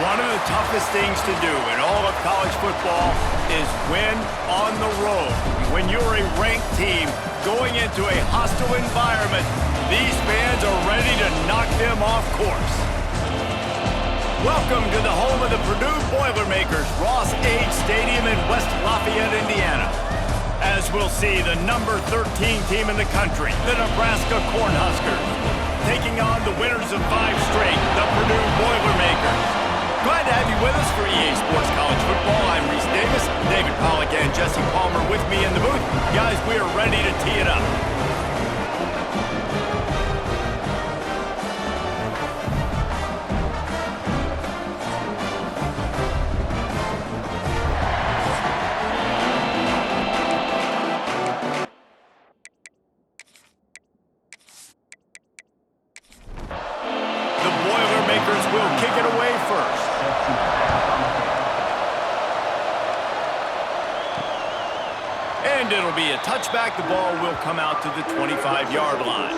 One of the toughest things to do in all of college football is win on the road. When you're a ranked team going into a hostile environment, these fans are ready to knock them off course. Welcome to the home of the Purdue Boilermakers, Ross Age Stadium in West Lafayette, Indiana. As we'll see, the number 13 team in the country, the Nebraska Cornhuskers, taking on the winners of 5 straight, the Purdue Boilermakers. Glad to have you with us for EA Sports College Football. I'm Reese Davis, David Pollack and Jesse Palmer with me in the booth. Guys, we are ready to tee it up. The Boilermakers will kick it away first. And it'll be a touchback. The ball will come out to the 25-yard line.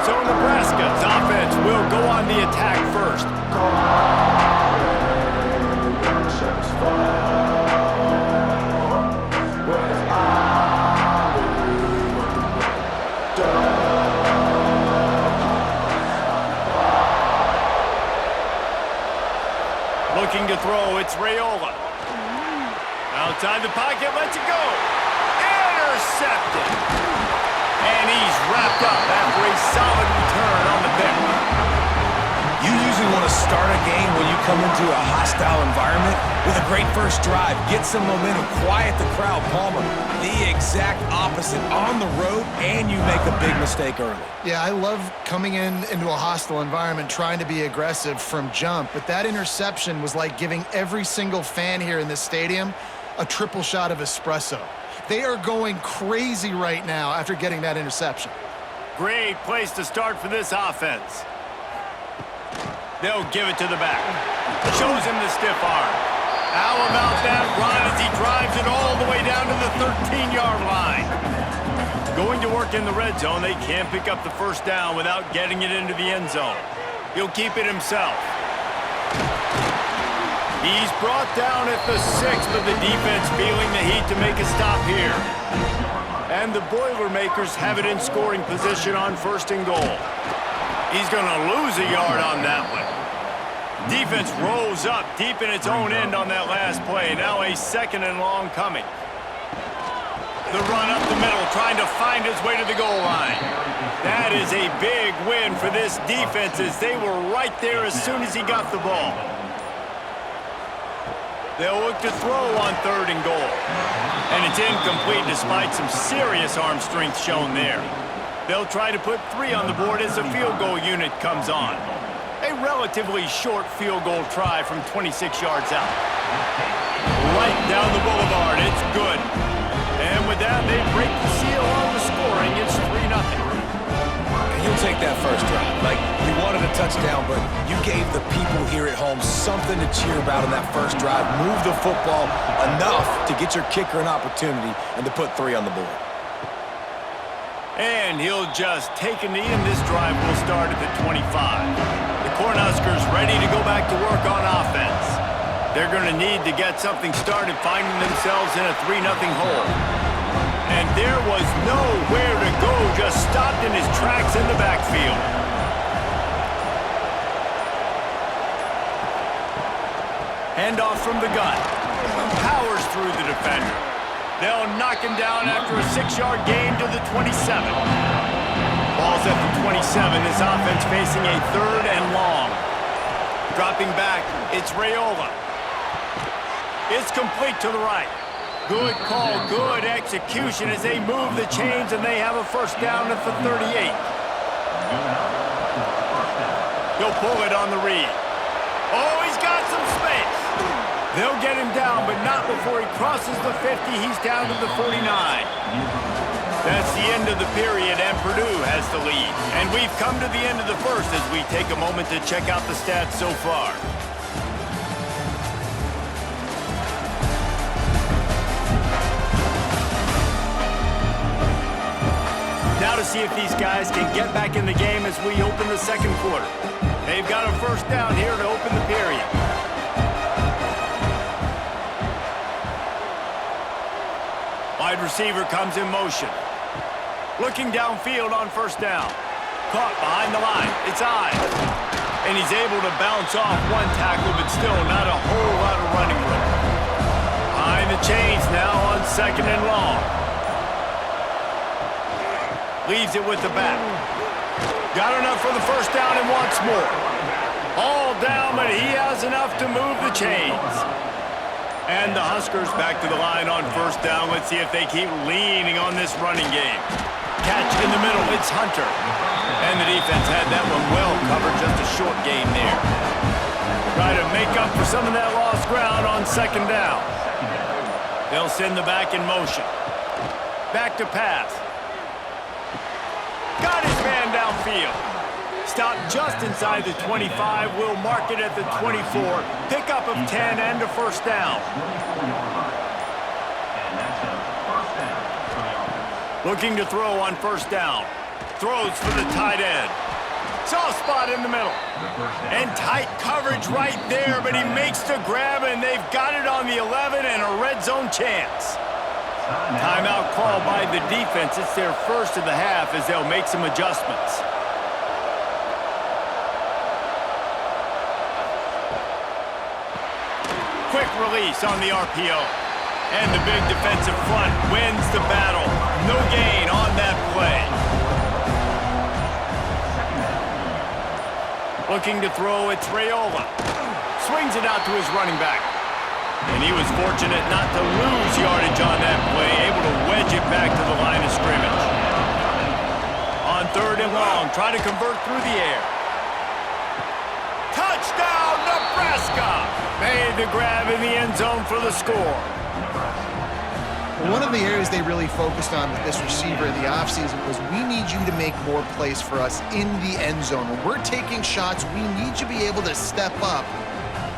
So Nebraska's offense will go on the attack first. Looking to throw, it's Raiola. Outside the pocket, lets it go. Intercepted. And he's wrapped up after a solid return on the pick. You usually want to start a game when you come into a hostile environment with a great first drive. Get some momentum, quiet the crowd. Palmer, the exact opposite. On the road, and you make a big mistake early. Yeah, I love coming into a hostile environment, trying to be aggressive from jump. But that interception was like giving every single fan here in this stadium a triple shot of espresso. They are going crazy right now after getting that interception. Great place to start for this offense. They'll give it to the back. Shows him the stiff arm. How about that run as he drives it all the way down to the 13-yard line? Going to work in the red zone, they can't pick up the first down without getting it into the end zone. He'll keep it himself. He's brought down at the 6, but the defense feeling the heat to make a stop here. And the Boilermakers have it in scoring position on 1st and goal. He's going to lose a yard on that one. Defense rolls up deep in its own end on that last play. Now a 2nd and long coming. The run up the middle, trying to find his way to the goal line. That is a big win for this defense as they were right there as soon as he got the ball. They'll look to throw on 3rd and goal. And it's incomplete despite some serious arm strength shown there. They'll try to put 3 on the board as the field goal unit comes on. A relatively short field goal try from 26 yards out. Right down the boulevard, it's good. And with that, they break the seal on the scoring. It's 3-0. And you'll take that first drive. Like, you wanted a touchdown, but you gave the people here at home something to cheer about in that first drive. Move the football enough to get your kicker an opportunity and to put 3 on the board. And he'll just take a knee, and this drive will start at the 25. The Cornhuskers ready to go back to work on offense. They're going to need to get something started, finding themselves in a 3-0 hole. And there was nowhere to go, just stopped in his tracks in the backfield. Handoff from the gun. Powers through the defender. They'll knock him down after a 6-yard gain to the 27. Ball's at the 27. This offense facing a 3rd and long. Dropping back, it's Raiola. It's complete to the right. Good call, good execution as they move the chains, and they have a first down at the 38. He'll pull it on the read. Oh, he's got some space. They'll get him down, but not before he crosses the 50. He's down to the 49. That's the end of the period, and Purdue has the lead. And we've come to the end of the first as we take a moment to check out the stats so far. Now to see if these guys can get back in the game as we open the second quarter. They've got a first down here to open the period. Wide receiver comes in motion. Looking downfield on first down. Caught behind the line. It's eyes. And he's able to bounce off one tackle, but still not a whole lot of running room. Behind the chains now on 2nd and long. Leaves it with the back. Got enough for the first down and wants more. All down, but he has enough to move the chains. And the Huskers back to the line on first down. Let's see if they keep leaning on this running game. Catch in the middle. It's Hunter. And the defense had that one well covered. Just a short gain there. Try to make up for some of that lost ground on 2nd down. They'll send the back in motion. Back to pass. Got his man downfield. Stopped just inside the 25. We'll mark it at the 24. Pickup of 10 and a first down. Looking to throw on first down. Throws for the tight end. Soft spot in the middle. And tight coverage right there, but he makes the grab, and they've got it on the 11 and a red zone chance. Timeout call by the defense. It's their first of the half as they'll make some adjustments. Quick release on the RPO. And the big defensive front wins the battle. No gain on that play. Looking to throw, it's Raiola. Swings it out to his running back. And he was fortunate not to lose yardage on that play, able to wedge it back to the line of scrimmage. On 3rd and long, try to convert through the air. Touchdown, Nebraska! Made the grab in the end zone for the score. One of the areas they really focused on with this receiver in the offseason was we need you to make more plays for us in the end zone. When we're taking shots, we need you to be able to step up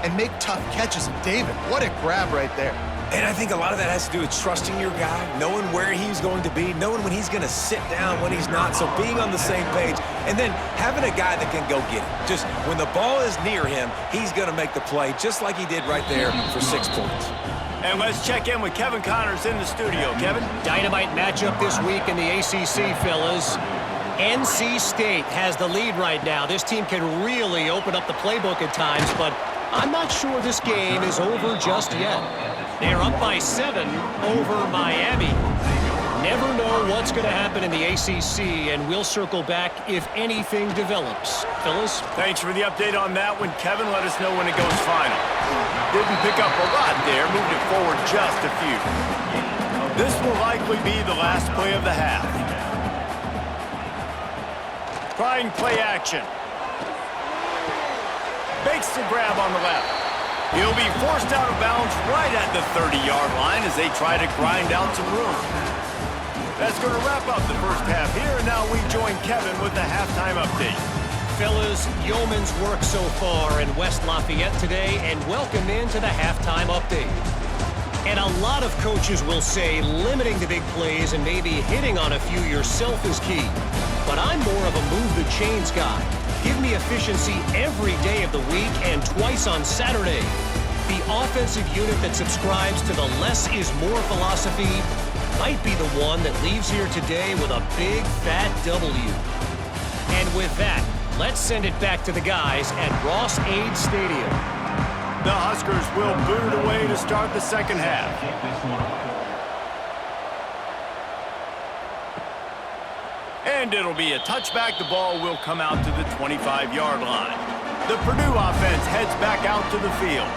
and make tough catches. And David, what a grab right there. And I think a lot of that has to do with trusting your guy, knowing where he's going to be, knowing when he's going to sit down, when he's not, so being on the same page, and then having a guy that can go get it. Just when the ball is near him, he's going to make the play, just like he did right there for 6 points. And let's check in with Kevin Connors in the studio. Kevin? Dynamite matchup this week in the ACC, fellas. NC State has the lead right now. This team can really open up the playbook at times, but I'm not sure this game is over just yet. They're up by 7 over Miami. Never know what's going to happen in the ACC, and we'll circle back if anything develops. Fellas? Thanks for the update on that one, Kevin. Let us know when it goes final. Didn't pick up a lot there, moved it forward just a few. This will likely be the last play of the half. Trying play action. Makes the grab on the left. He'll be forced out of bounds right at the 30-yard line as they try to grind out some room. That's going to wrap up the first half here, and now we join Kevin with the halftime update. Fellas, yeoman's work so far in West Lafayette today, and welcome into the halftime update. And a lot of coaches will say limiting the big plays and maybe hitting on a few yourself is key. But I'm more of a move the chains guy. Give me efficiency every day of the week and twice on Saturday. The offensive unit that subscribes to the less is more philosophy might be the one that leaves here today with a big fat W. And with that, let's send it back to the guys at Ross-Ade Stadium. The Huskers will boot it away to start the second half. And it'll be a touchback. The ball will come out to the 25-yard line. The Purdue offense heads back out to the field.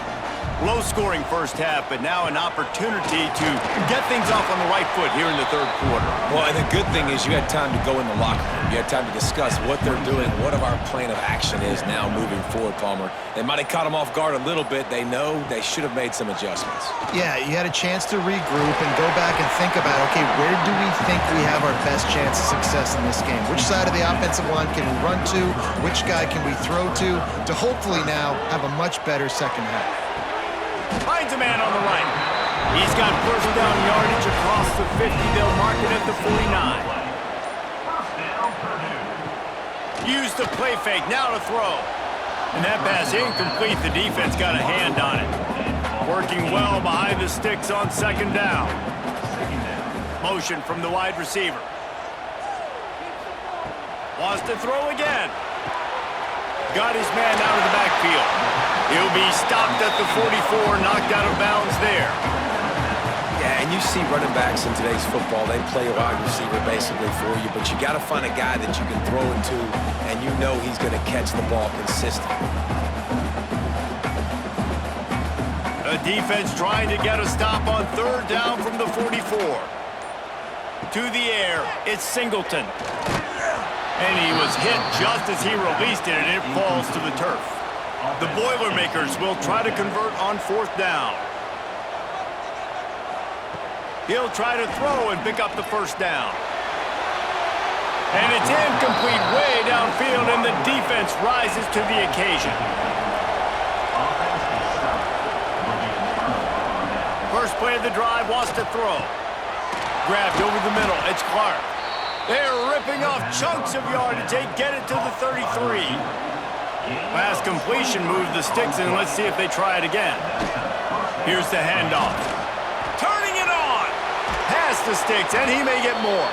Low-scoring first half, but now an opportunity to get things off on the right foot here in the third quarter. Well, and the good thing is you had time to go in the locker room. You had time to discuss what they're doing, what our plan of action is now moving forward, Palmer. They might have caught them off guard a little bit. They know they should have made some adjustments. Yeah, you had a chance to regroup and go back and think about, okay, where do we think we have our best chance of success in this game? Which side of the offensive line can we run to? Which guy can we throw to hopefully now have a much better second half? Finds a man on the right. He's got first down yardage across the 50. They'll mark it at the 49. Use the play fake. Now to throw. And that pass incomplete. The defense got a hand on it. Working well behind the sticks on second down. Motion from the wide receiver. Wants to throw again. Got his man out of the backfield. He'll be stopped at the 44, knocked out of bounds there. Yeah, and you see running backs in today's football, they play a wide receiver basically for you, but you got to find a guy that you can throw it to, and you know he's going to catch the ball consistently. The defense trying to get a stop on third down from the 44. To the air, it's Singleton. And he was hit just as he released it, and it falls to the turf. The Boilermakers will try to convert on fourth down. He'll try to throw and pick up the first down. And it's incomplete way downfield, and the defense rises to the occasion. First play of the drive, wants to throw. Grabbed over the middle, it's Clark. They're ripping off chunks of yardage. They get it to the 33. Pass completion moves the sticks, and let's see if they try it again. Here's the handoff. Turning it on. Pass the sticks, and he may get more.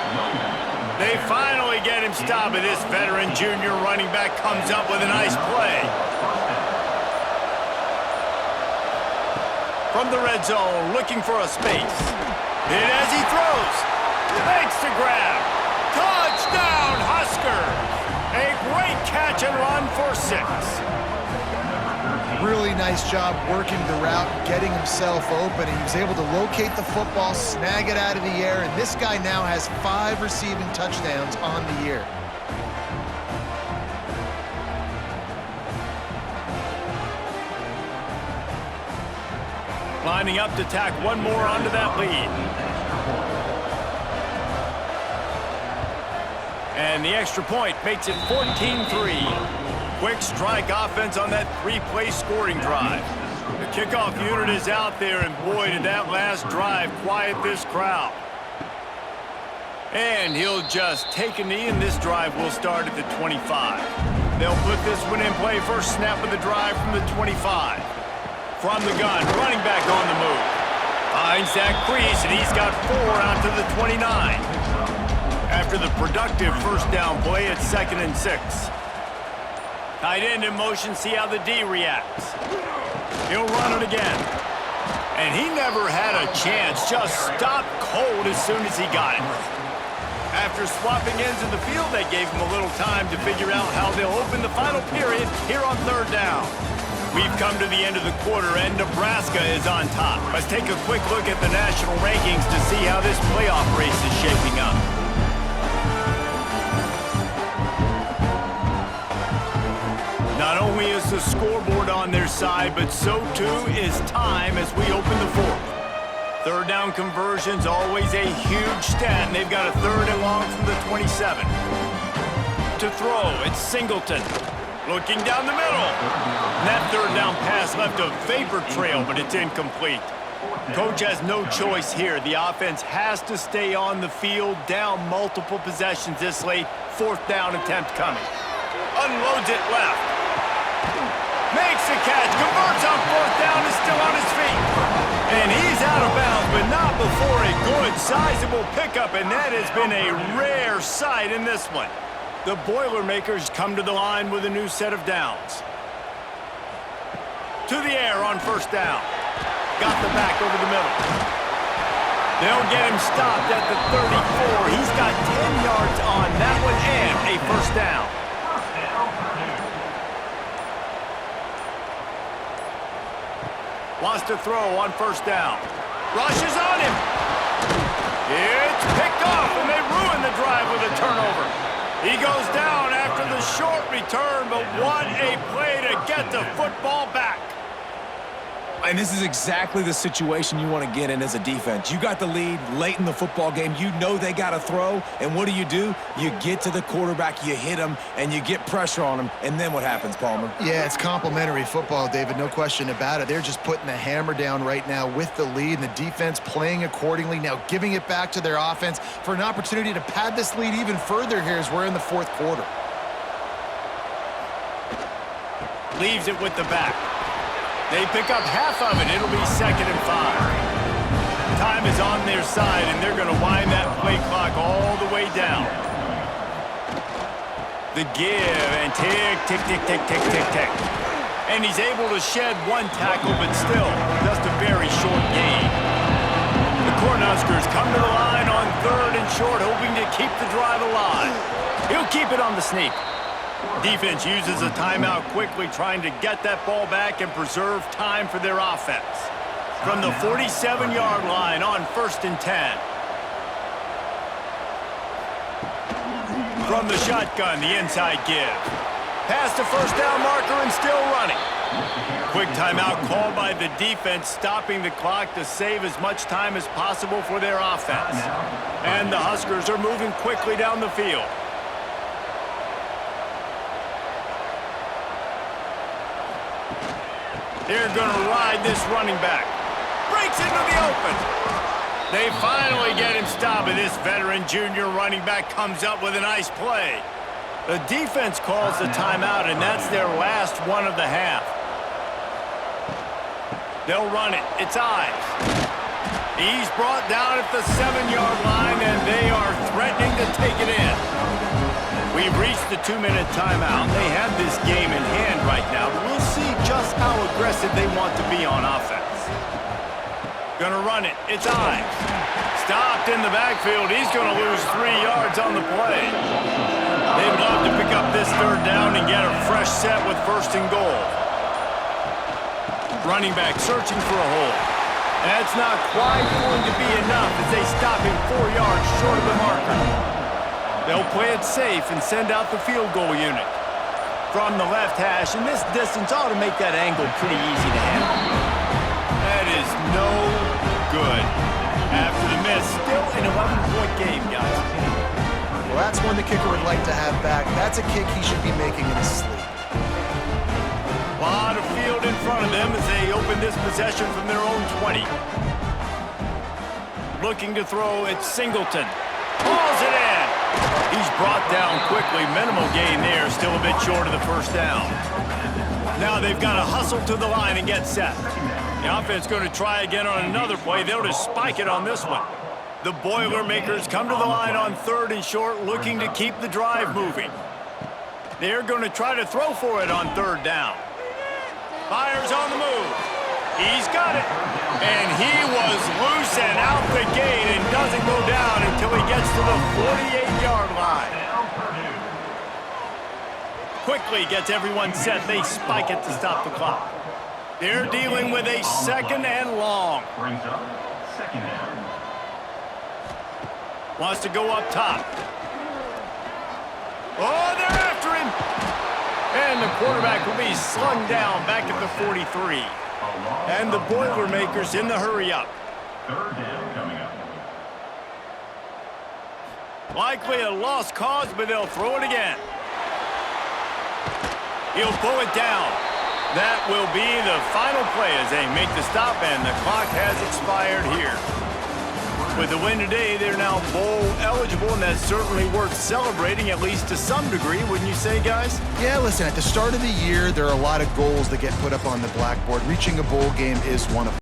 They finally get him stopped, and this veteran junior running back comes up with a nice play. From the red zone, looking for a space. And as he throws, makes the grab. Touchdown, Huskers! A great catch and run for 6. Really nice job working the route, getting himself open. He was able to locate the football, snag it out of the air, and this guy now has 5 receiving touchdowns on the year. Lining up to tack one more onto that lead. And the extra point makes it 14-3. Quick strike offense on that 3-play scoring drive. The kickoff unit is out there, and boy, did that last drive quiet this crowd. And he'll just take a knee, and this drive will start at the 25. They'll put this one in play. First snap of the drive from the 25. From the gun, running back on the move. Finds that crease, and he's got 4 out to the 29. After the productive first down play, it's 2nd and 6. Tight end in motion, see how the D reacts. He'll run it again. And he never had a chance, just stopped cold as soon as he got it. After swapping ends of the field, they gave him a little time to figure out how they'll open the final period here on third down. We've come to the end of the quarter, and Nebraska is on top. Let's take a quick look at the national rankings to see how this playoff race is shaping up. Not only is the scoreboard on their side, but so too is time as we open the fourth. Third down conversions, always a huge stat, and they've got a 3rd and long from the 27. To throw, it's Singleton. Looking down the middle. And that third down pass left a vapor trail, but it's incomplete. Coach has no choice here. The offense has to stay on the field, down multiple possessions this late. 4th down attempt coming. Unloads it left. Makes the catch, converts on 4th down, is still on his feet. And he's out of bounds, but not before a good, sizable pickup, and that has been a rare sight in this one. The Boilermakers come to the line with a new set of downs. To the air on first down. Got the back over the middle. They'll get him stopped at the 34. He's got 10 yards on that one and a first down. Wants to throw on first down. Rushes on him. It's picked off, and they ruin the drive with a turnover. He goes down after the short return, but what a play to get the football back. And this is exactly the situation you want to get in as a defense. You got the lead late in the football game. You know they got to throw. And what do? You get to the quarterback, you hit him, and you get pressure on him. And then what happens, Palmer? Yeah, it's complimentary football, David. No question about it. They're just putting the hammer down right now with the lead, and the defense playing accordingly, now giving it back to their offense for an opportunity to pad this lead even further here as we're in the fourth quarter. Leaves it with the back. They pick up half of it. It'll be 2nd and 5. Time is on their side, and they're going to wind that play clock all the way down. The give, and tick, tick, tick, tick, tick, tick, tick. And he's able to shed one tackle, but still, just a very short gain. The Cornhuskers come to the line on 3rd and short, hoping to keep the drive alive. He'll keep it on the sneak. Defense uses a timeout quickly, trying to get that ball back and preserve time for their offense. From the 47-yard line on 1st and 10. From the shotgun, the inside give. Past the first down marker and still running. Quick timeout called by the defense, stopping the clock to save as much time as possible for their offense. And the Huskers are moving quickly down the field. They're going to ride this running back. Breaks into the open. They finally get him stopped, and this veteran junior running back comes up with a nice play. The defense calls the timeout, and that's their last one of the half. They'll run it. It's Ives. He's brought down at the 7-yard line, and they are threatening to take it in. We've reached the 2-minute timeout. They have this game in hand right now, but we'll see just how aggressive they want to be on offense. Gonna run it. It's Ives. Stopped in the backfield. He's gonna lose 3 yards on the play. They'd love to pick up this 3rd down and get a fresh set with 1st and goal. Running back searching for a hole. That's not quite going to be enough as they stop him 4 yards short of the marker. They'll play it safe and send out the field goal unit. From the left hash, and this distance ought to make that angle pretty easy to handle. That is no good. After the miss, still an 11-point game, guys. Well, that's one the kicker would like to have back. That's a kick he should be making in his sleep. A lot of field in front of them as they open this possession from their own 20. Looking to throw, it's Singleton. Hauls it in. He's brought down quickly. Minimal gain there, still a bit short of the 1st down. Now they've got to hustle to the line and get set. The offense going to try again on another play. They'll just spike it on this one. The Boilermakers come to the line on 3rd and short, looking to keep the drive moving. They're going to try to throw for it on 3rd down. Fires on the move. He's got it. And he was loose and out the gate and doesn't go down until he gets to the 48-yard line. Quickly gets everyone set. They spike it to stop the clock. They're dealing with a 2nd and long. Wants to go up top. Oh, they're after him. And the quarterback will be slung down back at the 43. And the Boilermakers in the hurry up. 3rd down coming up. Likely a lost cause, but they'll throw it again. He'll pull it down. That will be the final play as they make the stop, and the clock has expired here. With the win today, they're now bowl eligible, and that's certainly worth celebrating, at least to some degree, wouldn't you say, guys? Yeah, listen, at the start of the year, there are a lot of goals that get put up on the blackboard. Reaching a bowl game is one of them.